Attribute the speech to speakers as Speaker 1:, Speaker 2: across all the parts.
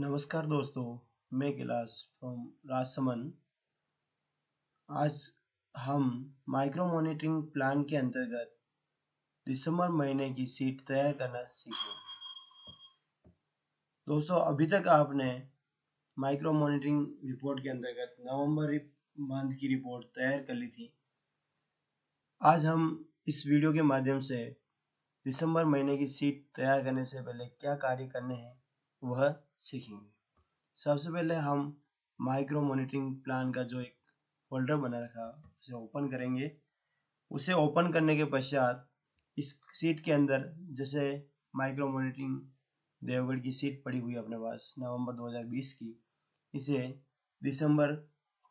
Speaker 1: नमस्कार दोस्तों, मैं कैलाश फ्रॉम राजसमंद। आज हम माइक्रो मॉनिटरिंग प्लान के अंतर्गत दिसंबर महीने की शीट तैयार करना सीखेंगे। दोस्तों, अभी तक आपने माइक्रो मॉनिटरिंग रिपोर्ट के अंतर्गत नवंबर मंथ की रिपोर्ट तैयार कर ली थी। आज हम इस वीडियो के माध्यम से दिसंबर महीने की शीट तैयार करने से पहले क्या कार्य करने हैं वह सीखेंगे। सबसे पहले हम माइक्रो मॉनिटरिंग प्लान का जो एक फोल्डर बना रखा उसे ओपन करेंगे। उसे ओपन करने के पश्चात इस सीट के अंदर जैसे माइक्रो मॉनिटरिंग देवगढ़ की सीट पड़ी हुई है अपने पास नवंबर 2020 की, इसे दिसंबर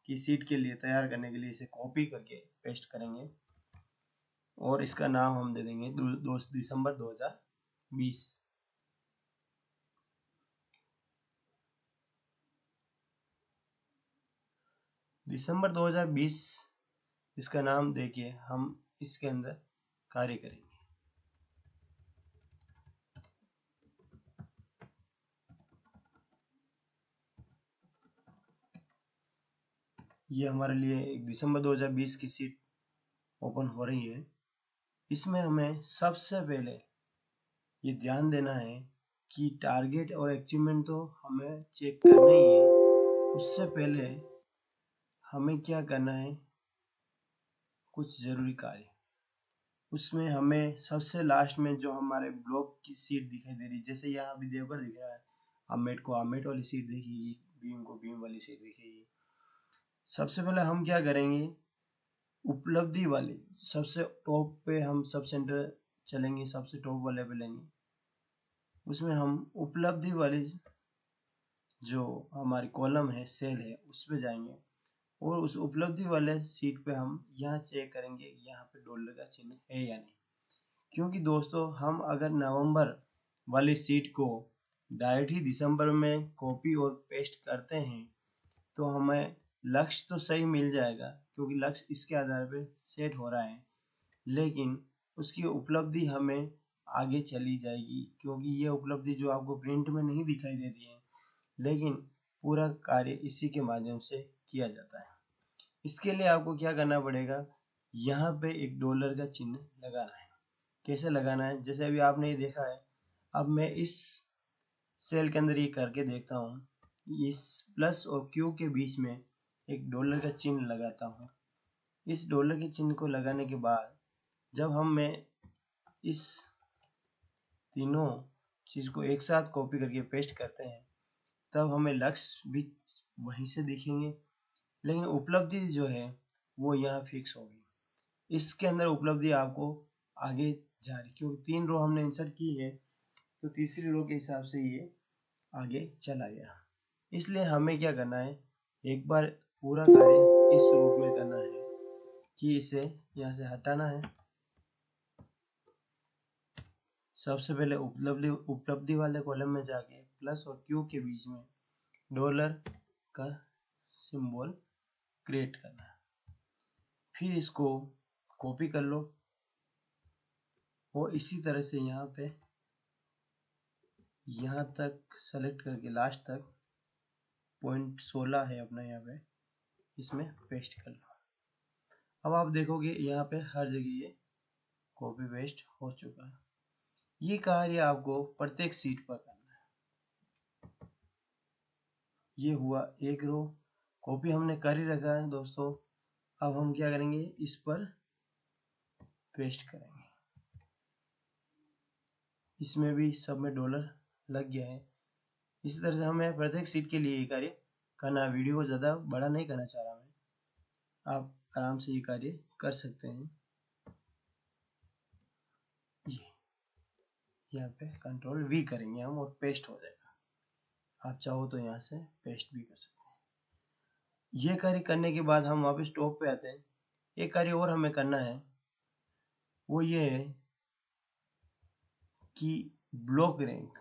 Speaker 1: की सीट के लिए तैयार करने के लिए इसे कॉपी करके पेस्ट करेंगे और इसका नाम हम दे देंगे दिसंबर 2020। दिसंबर 2020 इसका नाम देके हम इसके अंदर कार्य करेंगे। ये हमारे लिए एक दिसंबर 2020 की सीट ओपन हो रही है। इसमें हमें सबसे पहले ये ध्यान देना है कि टारगेट और अचीवमेंट तो हमें चेक करना ही है। उससे पहले हमें क्या करना है, कुछ जरूरी कार्य। उसमें हमें सबसे लास्ट में जो हमारे ब्लॉक की सीट दिखाई दे रही, जैसे यहाँ भी देवघर दिख रहा है, आमेट को आमेट वाली सीट दिखेगी, बीम को बीम वाली सीट दिखेगी। सबसे पहले हम क्या करेंगे, उपलब्धि वाली सबसे टॉप पे हम सब सेंटर चलेंगे, सबसे टॉप वाले पे लेंगे। उसमें हम उपलब्धि वाली जो हमारी कॉलम है, सेल है, उस पे जाएंगे और उस उपलब्धि वाले सीट पे हम यहाँ चेक करेंगे यहाँ पे डॉलर का चिन्ह है या नहीं। क्योंकि दोस्तों, हम अगर नवंबर वाली सीट को डायरेक्ट ही दिसंबर में कॉपी और पेस्ट करते हैं तो हमें लक्ष्य तो सही मिल जाएगा, क्योंकि लक्ष्य इसके आधार पे सेट हो रहा है, लेकिन उसकी उपलब्धि हमें आगे चली जाएगी, क्योंकि ये उपलब्धि जो आपको प्रिंट में नहीं दिखाई देती है, लेकिन पूरा कार्य इसी के माध्यम से किया जाता है। इसके लिए आपको क्या करना पड़ेगा, यहाँ पे एक डॉलर का चिन्ह लगाना है। कैसे लगाना है, जैसे अभी आपने ये देखा है। अब मैं इस सेल के अंदर ये करके देखता हूँ, इस प्लस और क्यू के बीच में एक डॉलर का चिन्ह लगाता हूँ। इस डॉलर के चिन्ह को लगाने के बाद जब मैं इस तीनों चीज को एक साथ कॉपी करके पेस्ट करते हैं तब हमें लक्ष्य भी वहीं से दिखेंगे, लेकिन उपलब्धि जो है वो यहाँ फिक्स होगी। इसके अंदर उपलब्धि आपको आगे जा रही, क्योंकि 3 रो हमने इंसर्ट की है तो तीसरी रो के हिसाब से ये आगे चला गया। इसलिए हमें क्या करना है, एक बार पूरा कार्य इस रूप में करना है कि इसे यहाँ से हटाना है। सबसे पहले उपलब्धि वाले कॉलम में जाके प्लस और क्यू के बीच में डॉलर का सिंबल क्रिएट करना है। फिर इसको कॉपी कर लो और इसी तरह से यहाँ पे यहाँ तक सेलेक्ट करके लास्ट तक पॉइंट 16 है अपना, यहाँ पे इसमें पेस्ट कर लो। अब आप देखोगे यहाँ पे हर जगह ये कॉपी पेस्ट हो चुका है। ये कार्य आपको प्रत्येक सीट पर करना है। ये हुआ एक रो, कॉपी हमने कर ही रखा है दोस्तों। अब हम क्या करेंगे, इस पर पेस्ट करेंगे। इसमें भी सब में डॉलर लग गया है। इसी तरह से हमें प्रत्येक सीट के लिए ये कार्य करना है। वीडियो को ज़्यादा बड़ा नहीं करना चाह रहा मैं, आप आराम से ये कार्य कर सकते हैं। ये यहाँ पे कंट्रोल V करेंगे हम और पेस्ट हो जाएगा। आप चाहो तो यहाँ से पेस्ट भी कर सकते हैं। ये कार्य करने के बाद हम वापस टॉप पे आते हैं। एक कार्य और हमें करना है, वो ये है कि ब्लॉक रैंक,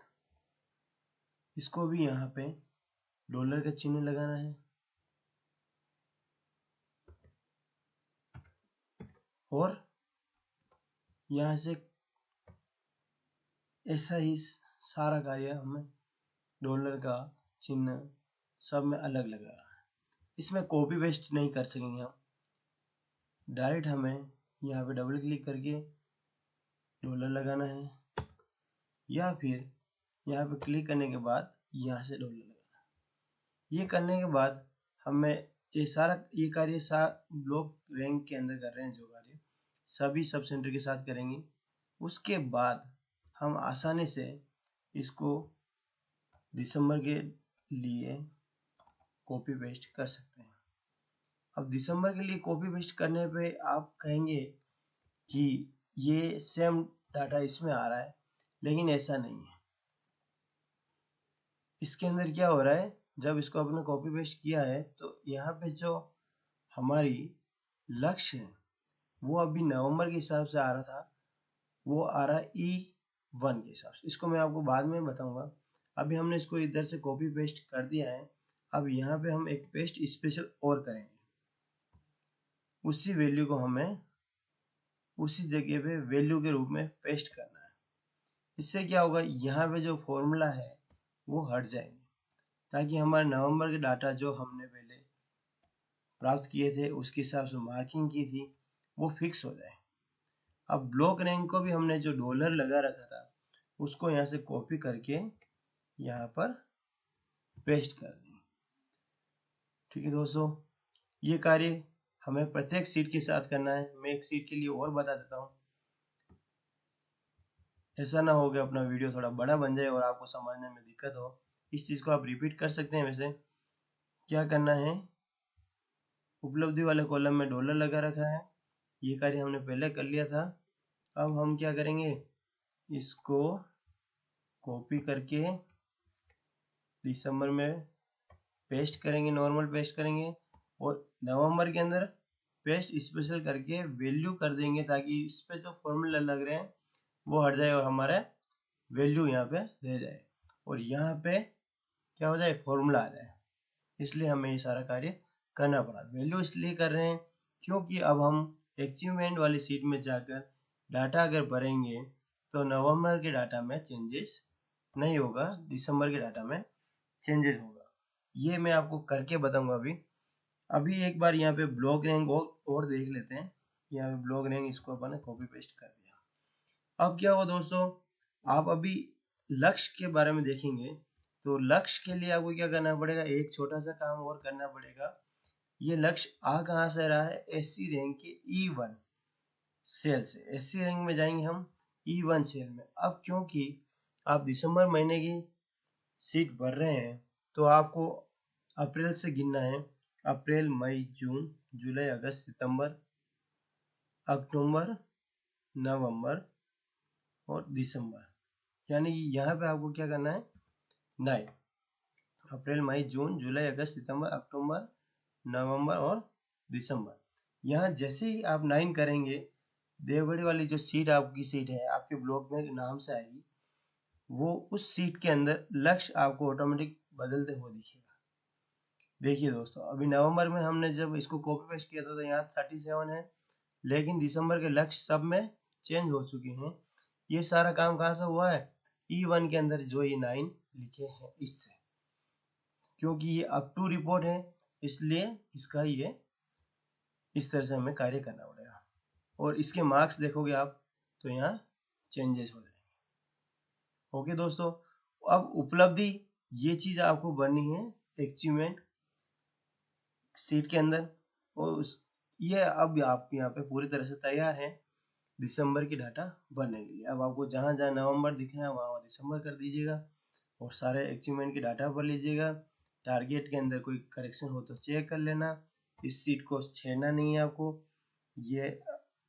Speaker 1: इसको भी यहाँ पे डॉलर का चिन्ह लगाना है और यहाँ से ऐसा ही सारा कार्य हमें डॉलर का चिन्ह सब में अलग लगेगा। इसमें कॉपी पेस्ट नहीं कर सकेंगे हम, डायरेक्ट हमें यहाँ पे डबल क्लिक करके डॉलर लगाना है, या फिर यहाँ पे क्लिक करने के बाद यहाँ से डॉलर लगाना। ये करने के बाद हमें ये कार्य ब्लॉक रैंक के अंदर कर रहे हैं, जो कार्य सभी सब सेंटर के साथ करेंगे। उसके बाद हम आसानी से इसको दिसंबर के लिए कॉपी पेस्ट कर सकते हैं। अब दिसंबर के लिए कॉपी पेस्ट करने पे आप कहेंगे कि ये सेम डाटा इसमें आ रहा है, लेकिन ऐसा नहीं है। इसके अंदर क्या हो रहा है, जब इसको आपने कॉपी पेस्ट किया है तो यहाँ पे जो हमारी लक्ष्य है वो अभी नवंबर के हिसाब से आ रहा था, वो आ रहा है E1 के हिसाब से। इसको मैं आपको बाद में बताऊंगा। अभी हमने इसको इधर से कॉपी पेस्ट कर दिया है। अब यहाँ पे हम एक पेस्ट स्पेशल और करेंगे, उसी वैल्यू को हमें उसी जगह पे वैल्यू के रूप में पेस्ट करना है। इससे क्या होगा, यहाँ पे जो फॉर्मूला है वो हट जाएंगे, ताकि हमारे नवंबर के डाटा जो हमने पहले प्राप्त किए थे उसके हिसाब से मार्किंग की थी वो फिक्स हो जाए। अब ब्लॉक रैंक को भी हमने जो डॉलर लगा रखा था उसको यहाँ से कॉपी करके यहाँ पर पेस्ट कर दें। ठीक है दोस्तों, ये कार्य हमें प्रत्येक सीट के साथ करना है। मैं एक सीट के लिए और बता देता हूँ, ऐसा ना हो कि अपना वीडियो थोड़ा बड़ा बन जाए और आपको समझने में दिक्कत हो। इस चीज को आप रिपीट कर सकते हैं। वैसे क्या करना है, उपलब्धि वाले कॉलम में डॉलर लगा रखा है, ये कार्य हमने पहले कर लिया था। अब हम क्या करेंगे, इसको कॉपी करके दिसंबर में पेस्ट करेंगे, नॉर्मल पेस्ट करेंगे, और नवंबर के अंदर पेस्ट स्पेशल करके वैल्यू कर देंगे, ताकि इस पे जो फॉर्मूला लग रहे हैं वो हट जाए और हमारा वैल्यू यहाँ पे रह जाए, और यहाँ पे क्या हो जाए, फॉर्मूला आ जाए। इसलिए हमें ये सारा कार्य करना पड़ा। वैल्यू इसलिए कर रहे हैं क्योंकि अब हम अचीवमेंट वाली सीट में जाकर डाटा अगर भरेंगे तो नवंबर के डाटा में चेंजेस नहीं होगा, दिसंबर के डाटा में चेंजेस होगा। ये मैं आपको करके बताऊंगा। अभी एक बार यहाँ पे ब्लॉक रैंक और देख लेते हैं। यहाँ पे ब्लॉक रैंक, इसको अपन ने कॉपी पेस्ट कर दिया। अब क्या हुआ दोस्तों, आप अभी लक्ष्य के बारे में देखेंगे तो लक्ष्य के लिए आपको क्या करना पड़ेगा, एक छोटा सा काम और करना पड़ेगा। ये लक्ष्य आ कहाँ से रहा है, एससी रैंक के E1 सेल से। एससी रैंक में जाएंगे हम E1 सेल में। अब क्योंकि आप दिसंबर महीने की सीट भर रहे हैं तो आपको अप्रैल से गिनना है। अप्रैल, मई, जून, जुलाई, अगस्त, सितंबर, अक्टूबर, नवंबर और दिसंबर। यानी यहाँ पे आपको क्या करना है, 9 अप्रैल, मई, जून, जुलाई, अगस्त, सितंबर, अक्टूबर, नवंबर और दिसंबर। यहाँ जैसे ही आप 9 करेंगे, देवगढ़ी वाली जो सीट आपकी सीट है आपके ब्लॉक में नाम से आएगी, वो उस सीट के अंदर लक्ष्य आपको ऑटोमेटिक बदलते हुए दिखेगा। देखिए दोस्तों, अभी नवंबर में हमने जब इसको कॉपी पेस्ट किया था तो यहाँ 37 है, लेकिन दिसंबर के लक्ष्य सब में चेंज हो चुके हैं। ये सारा काम कहाँ से हुआ है, E1 के अंदर जो ये 9 लिखे हैं इससे। क्योंकि ये अप टू रिपोर्ट है इसलिए इसका ये इस तरह से हमें कार्य करना पड़ेगा, और इसके मार्क्स देखोगे आप तो यहाँ चेंजेस हो जाएंगे। ओके दोस्तों, अब उपलब्धि ये चीज आपको भरनी है अचीवमेंट सीट के अंदर, और ये अब आप यहाँ पे पूरी तरह से तैयार है दिसंबर की डाटा भरने के लिए। अब आपको जहाँ जहाँ नवंबर दिखे हैं वहाँ दिसंबर कर दीजिएगा और सारे अचीवमेंट की डाटा भर लीजिएगा। टारगेट के अंदर कोई करेक्शन हो तो चेक कर लेना। इस सीट को छेड़ना नहीं है आपको, ये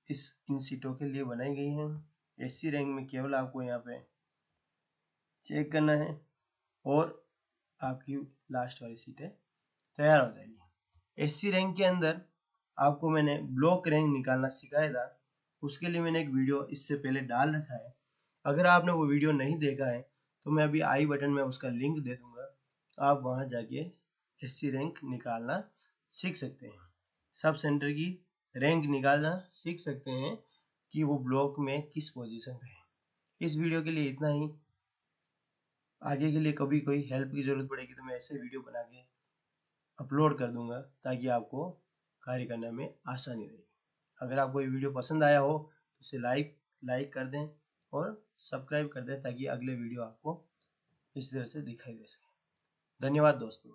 Speaker 1: इन सीटों के लिए बनाई गई हैं। एससी रैंक में केवल आपको यहाँ पे चेक करना है और आपकी लास्ट वाली सीटें तैयार हो जाएगी। एससी रैंक के अंदर आपको मैंने ब्लॉक रैंक निकालना सिखाया था, उसके लिए मैंने एक वीडियो इससे पहले डाल रखा है। अगर आपने वो वीडियो नहीं देखा है तो मैं अभी आई बटन में उसका लिंक दे दूंगा, आप वहां जाके एससी रैंक निकालना सीख सकते हैं, सब सेंटर की रैंक निकालना सीख सकते हैं कि वो ब्लॉक में किस पोजीशन पे है। इस वीडियो के लिए इतना ही। आगे के लिए कभी कोई हेल्प की ज़रूरत पड़ेगी तो मैं ऐसे वीडियो बना के अपलोड कर दूंगा ताकि आपको कार्य करने में आसानी रहेगी। अगर आपको ये वीडियो पसंद आया हो तो इसे लाइक कर दें और सब्सक्राइब कर दें ताकि अगले वीडियो आपको इस तरह से दिखाई दे सके। धन्यवाद दोस्तों।